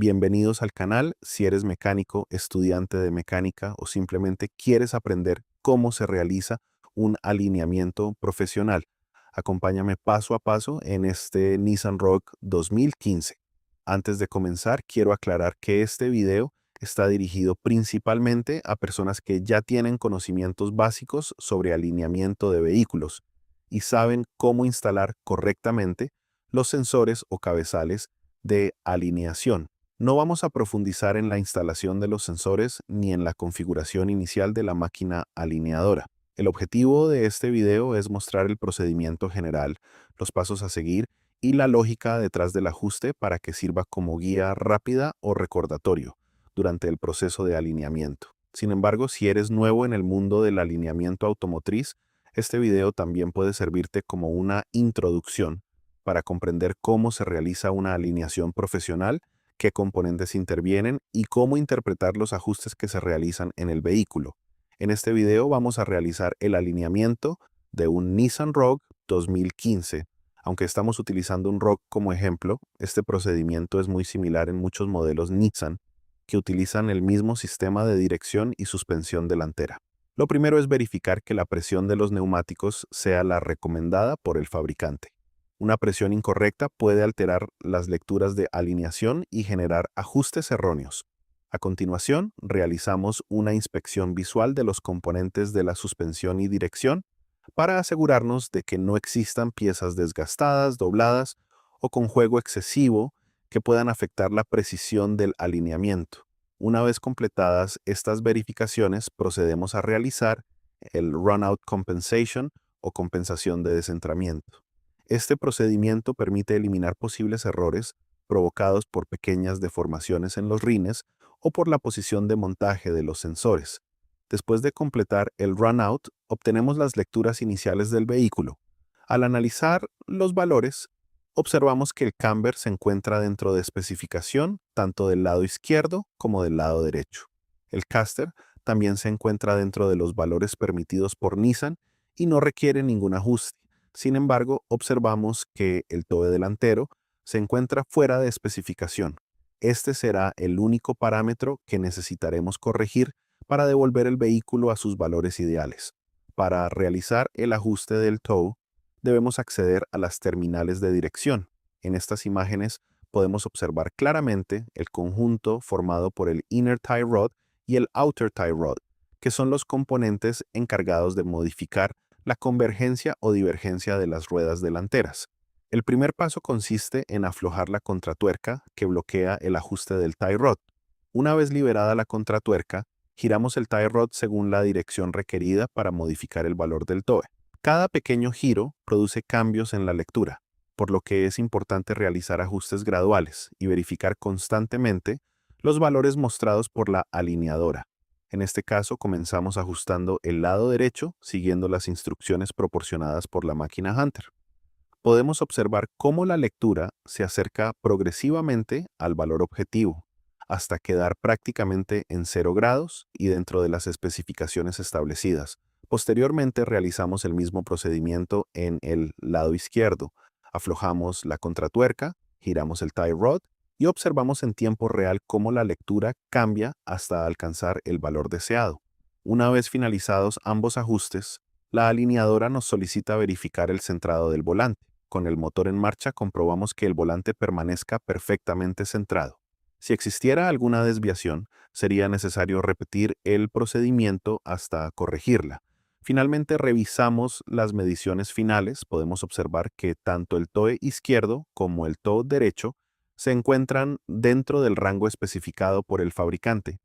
Bienvenidos al canal si eres mecánico, estudiante de mecánica o simplemente quieres aprender cómo se realiza un alineamiento profesional. Acompáñame paso a paso en este Nissan Rogue 2015. Antes de comenzar, quiero aclarar que este video está dirigido principalmente a personas que ya tienen conocimientos básicos sobre alineamiento de vehículos y saben cómo instalar correctamente los sensores o cabezales de alineación. No vamos a profundizar en la instalación de los sensores ni en la configuración inicial de la máquina alineadora. El objetivo de este video es mostrar el procedimiento general, los pasos a seguir y la lógica detrás del ajuste para que sirva como guía rápida o recordatorio durante el proceso de alineamiento. Sin embargo, si eres nuevo en el mundo del alineamiento automotriz, este video también puede servirte como una introducción para comprender cómo se realiza una alineación profesional, qué componentes intervienen y cómo interpretar los ajustes que se realizan en el vehículo. En este video vamos a realizar el alineamiento de un Nissan Rogue 2015. Aunque estamos utilizando un Rogue como ejemplo, este procedimiento es muy similar en muchos modelos Nissan que utilizan el mismo sistema de dirección y suspensión delantera. Lo primero es verificar que la presión de los neumáticos sea la recomendada por el fabricante. Una presión incorrecta puede alterar las lecturas de alineación y generar ajustes erróneos. A continuación, realizamos una inspección visual de los componentes de la suspensión y dirección para asegurarnos de que no existan piezas desgastadas, dobladas o con juego excesivo que puedan afectar la precisión del alineamiento. Una vez completadas estas verificaciones, procedemos a realizar el Run-Out Compensation o compensación de descentramiento. Este procedimiento permite eliminar posibles errores provocados por pequeñas deformaciones en los rines o por la posición de montaje de los sensores. Después de completar el run-out, obtenemos las lecturas iniciales del vehículo. Al analizar los valores, observamos que el camber se encuentra dentro de especificación tanto del lado izquierdo como del lado derecho. El caster también se encuentra dentro de los valores permitidos por Nissan y no requiere ningún ajuste. Sin embargo, observamos que el toe delantero se encuentra fuera de especificación. Este será el único parámetro que necesitaremos corregir para devolver el vehículo a sus valores ideales. Para realizar el ajuste del toe, debemos acceder a las terminales de dirección. En estas imágenes podemos observar claramente el conjunto formado por el inner tie rod y el outer tie rod, que son los componentes encargados de modificar la convergencia o divergencia de las ruedas delanteras. El primer paso consiste en aflojar la contratuerca que bloquea el ajuste del tie rod. Una vez liberada la contratuerca, giramos el tie rod según la dirección requerida para modificar el valor del toe. Cada pequeño giro produce cambios en la lectura, por lo que es importante realizar ajustes graduales y verificar constantemente los valores mostrados por la alineadora. En este caso, comenzamos ajustando el lado derecho siguiendo las instrucciones proporcionadas por la máquina Hunter. Podemos observar cómo la lectura se acerca progresivamente al valor objetivo, hasta quedar prácticamente en 0 grados y dentro de las especificaciones establecidas. Posteriormente realizamos el mismo procedimiento en el lado izquierdo. Aflojamos la contratuerca, giramos el tie rod y observamos en tiempo real cómo la lectura cambia hasta alcanzar el valor deseado. Una vez finalizados ambos ajustes, la alineadora nos solicita verificar el centrado del volante. Con el motor en marcha comprobamos que el volante permanezca perfectamente centrado. Si existiera alguna desviación, sería necesario repetir el procedimiento hasta corregirla. Finalmente revisamos las mediciones finales. Podemos observar que tanto el toe izquierdo como el toe derecho se encuentran dentro del rango especificado por el fabricante.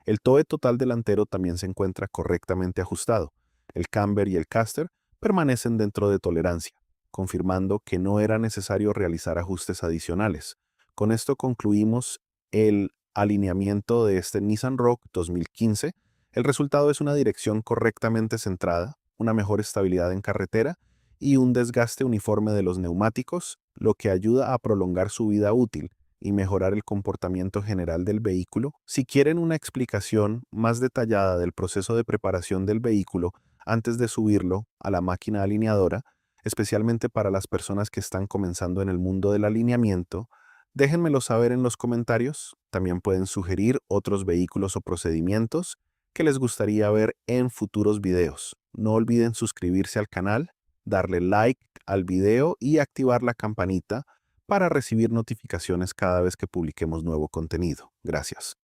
El toe total delantero también se encuentra correctamente ajustado. El camber y el caster permanecen dentro de tolerancia, confirmando que no era necesario realizar ajustes adicionales. Con esto concluimos el alineamiento de este Nissan Rogue 2015. El resultado es una dirección correctamente centrada, una mejor estabilidad en carretera y un desgaste uniforme de los neumáticos, lo que ayuda a prolongar su vida útil y mejorar el comportamiento general del vehículo. Si quieren una explicación más detallada del proceso de preparación del vehículo antes de subirlo a la máquina alineadora, especialmente para las personas que están comenzando en el mundo del alineamiento, Déjenmelo saber en los comentarios. También pueden sugerir otros vehículos o procedimientos que les gustaría ver en futuros videos. No olviden suscribirse al canal, darle like al video y activar la campanita para recibir notificaciones cada vez que publiquemos nuevo contenido. Gracias.